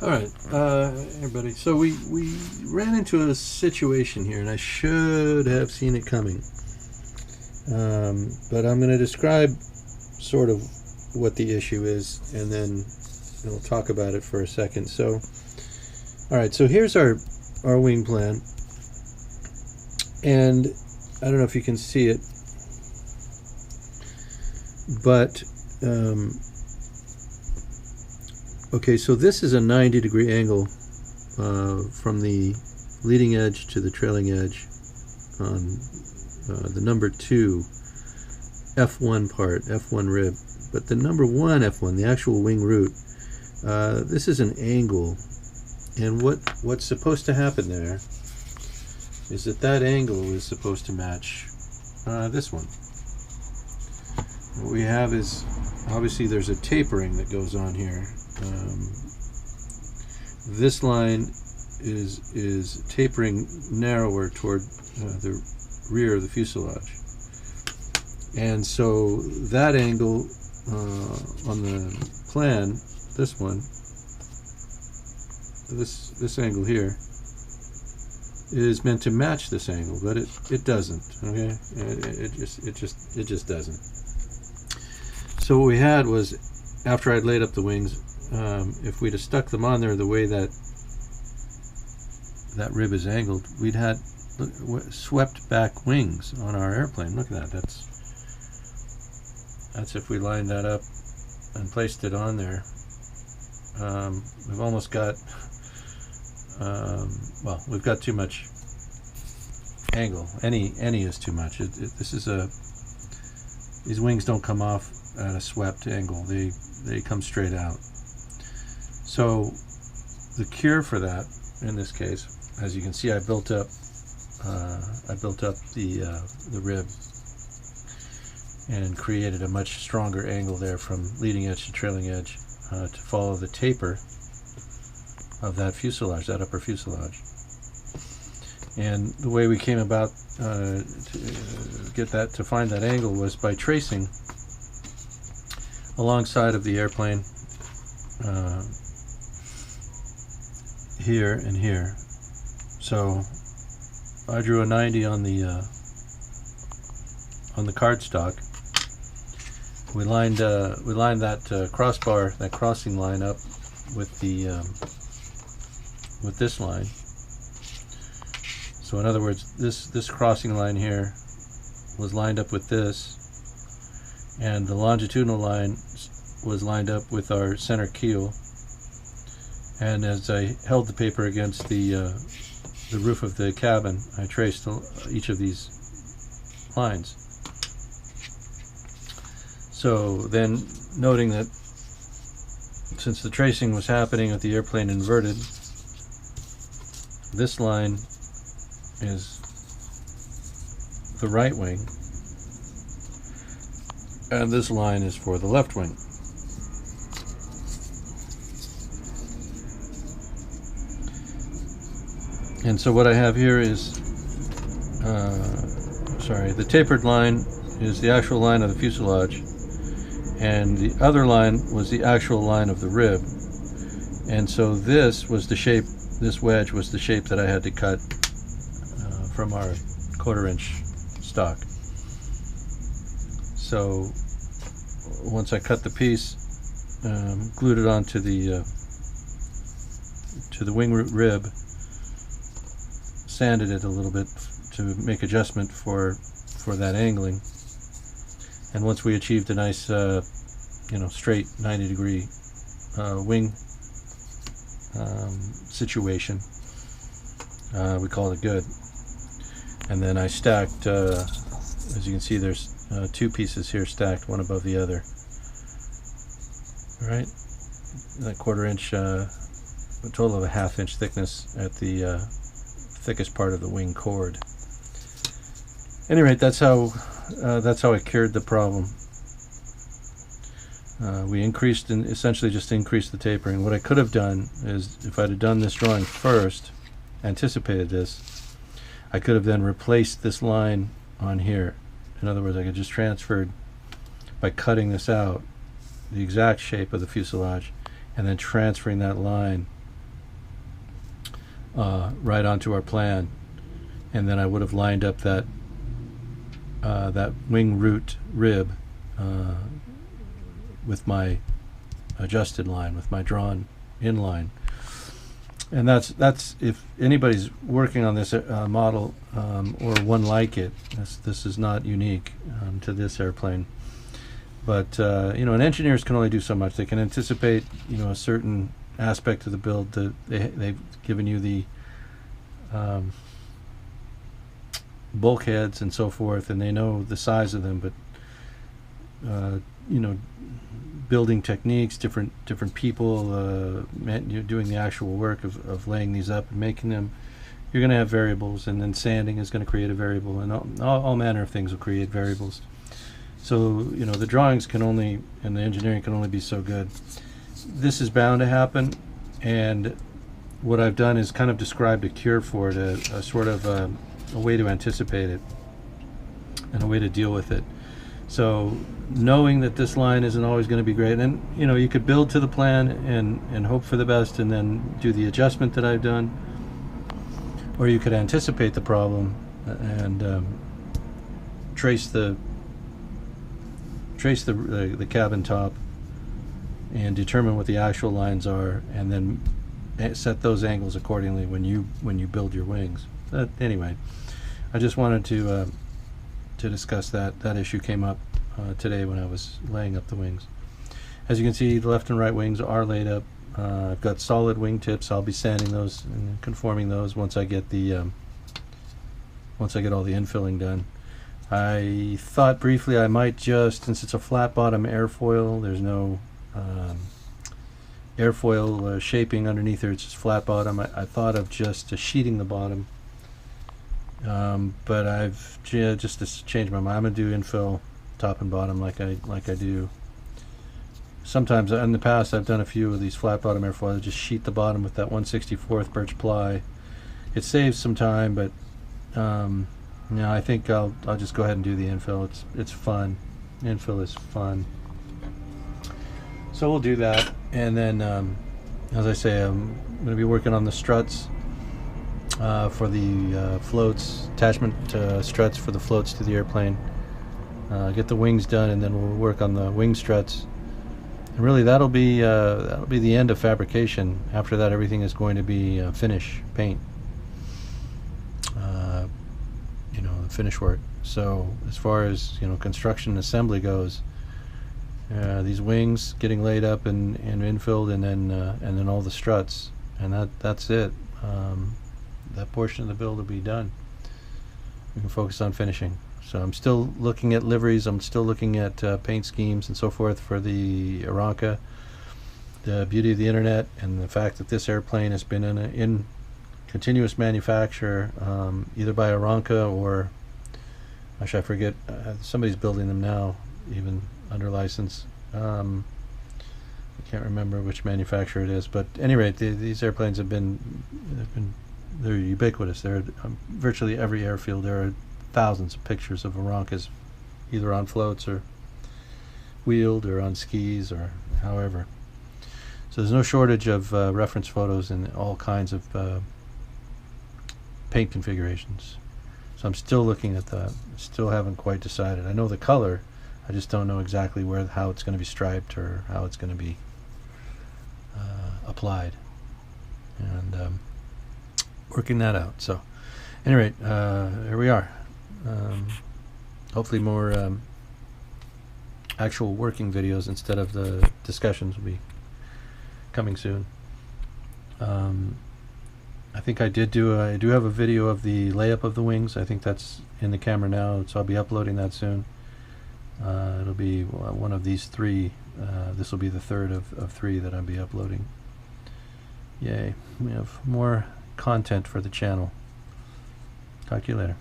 All right, everybody. So we ran into a situation here, and I should have seen it coming. But I'm going to describe sort of what the issue is, and then we'll talk about it for a second. So, all right. So here's our wing plan, and I don't know if you can see it, but okay. So this is a 90-degree angle from the leading edge to the trailing edge on the number 2 F1 part, F1 rib. But the number 1 F1, the actual wing root, this is an angle, and what's supposed to happen there is that angle is supposed to match this one. What we have is, obviously there's a tapering that goes on here. This line is tapering narrower toward the rear of the fuselage, and so that angle on the plan, this one, this angle here, is meant to match this angle, but it doesn't. Okay, it just doesn't. So what we had was, after I'd laid up the wings, if we'd have stuck them on there the way that rib is angled, we'd had swept back wings on our airplane. Look at that. That's if we lined that up and placed it on there. We've almost got well, we've got too much angle. Any is too much. This is these wings don't come off at a swept angle. They come straight out. So the cure for that, in this case, as you can see, I built up the rib and created a much stronger angle there from leading edge to trailing edge to follow the taper of that fuselage, that upper fuselage. And the way we came about to find that angle was by tracing alongside of the airplane here and here. So I drew a 90 on the cardstock. We lined that crossbar, that crossing line, up with the with this line. So in other words, this crossing line here was lined up with this, and the longitudinal line was lined up with our center keel. And as I held the paper against the roof of the cabin, I traced each of these lines. So then, noting that since the tracing was happening with the airplane inverted, this line is the right wing, and this line is for the left wing. And so what I have here is, the tapered line is the actual line of the fuselage, and the other line was the actual line of the rib. And so this was the shape, this wedge was the shape that I had to cut from our 1/4 inch stock. So once I cut the piece, glued it onto the wing root rib, sanded it a little bit to make adjustment for that angling, and once we achieved a nice straight 90-degree wing situation, we called it good. And then I stacked, as you can see, there's 2 pieces here stacked, one above the other. All right, that 1/4 inch, a total of a 1/2 inch thickness at the thickest part of the wing cord. At any rate, that's how I cured the problem. We essentially just increased the tapering. What I could have done is, if I'd have done this drawing first, anticipated this, I could have then replaced this line on here. In other words, I could just transferred, by cutting this out, the exact shape of the fuselage, and then transferring that line right onto our plan, and then I would have lined up that wing root rib with my adjusted line, with my drawn in line. And that's if anybody's working on this model or one like it. This is not unique to this airplane, but and engineers can only do so much. They can anticipate a certain aspect of the build. That they've given you the bulkheads and so forth, and they know the size of them, but building techniques, different people doing the actual work of laying these up and making them, you're going to have variables, and then sanding is going to create a variable, and all manner of things will create variables. So the drawings can only, and the engineering can only be so good. This is bound to happen, and what I've done is kind of described a cure for it, a sort of a way to anticipate it and a way to deal with it. So knowing that this line isn't always going to be great, and you could build to the plan and hope for the best and then do the adjustment that I've done, or you could anticipate the problem and trace the cabin top and determine what the actual lines are, and then set those angles accordingly when you build your wings. But anyway, I just wanted to discuss that issue. Came up today when I was laying up the wings. As you can see, the left and right wings are laid up. I've got solid wing tips. I'll be sanding those and conforming those once I get all the infilling done. I thought briefly I might just, since it's a flat bottom airfoil, there's no airfoil shaping underneath there, it's just flat bottom. I thought of just sheeting the bottom, but I've just changed my mind. I'm gonna do infill top and bottom like I do. Sometimes in the past I've done a few of these flat bottom airfoils. Just sheet the bottom with that 1/64 birch ply. It saves some time, but I think I'll just go ahead and do the infill. It's fun. Infill is fun. So we'll do that, and then as I say, I'm going to be working on the struts for the floats, attachment struts for the floats to the airplane. Get the wings done, and then we'll work on the wing struts. And really, that'll be the end of fabrication. After that, everything is going to be finish, paint, finish work. So as far as construction and assembly goes, these wings getting laid up and infilled, and then all the struts, and that's it. That portion of the build will be done. We can focus on finishing. So I'm still looking at liveries. I'm still looking at paint schemes and so forth for the Aeronca. The beauty of the internet and the fact that this airplane has been in continuous manufacture, either by Aeronca or, actually I forget, somebody's building them now, even under license. I can't remember which manufacturer it is, but at any rate, these airplanes they're ubiquitous. They're virtually every airfield. There are thousands of pictures of Aeroncas, either on floats or wheeled or on skis or however. So there's no shortage of reference photos and all kinds of paint configurations. So I'm still looking at that. Still haven't quite decided. I know the color. I just don't know exactly how it's going to be striped or how it's going to be applied, and working that out. So, at any rate, here we are. Hopefully, more actual working videos instead of the discussions will be coming soon. I think I do have a video of the layup of the wings. I think that's in the camera now, so I'll be uploading that soon. It'll be one of these three. This will be the third of three that I'll be uploading. Yay, we have more content for the channel. Talk to you later.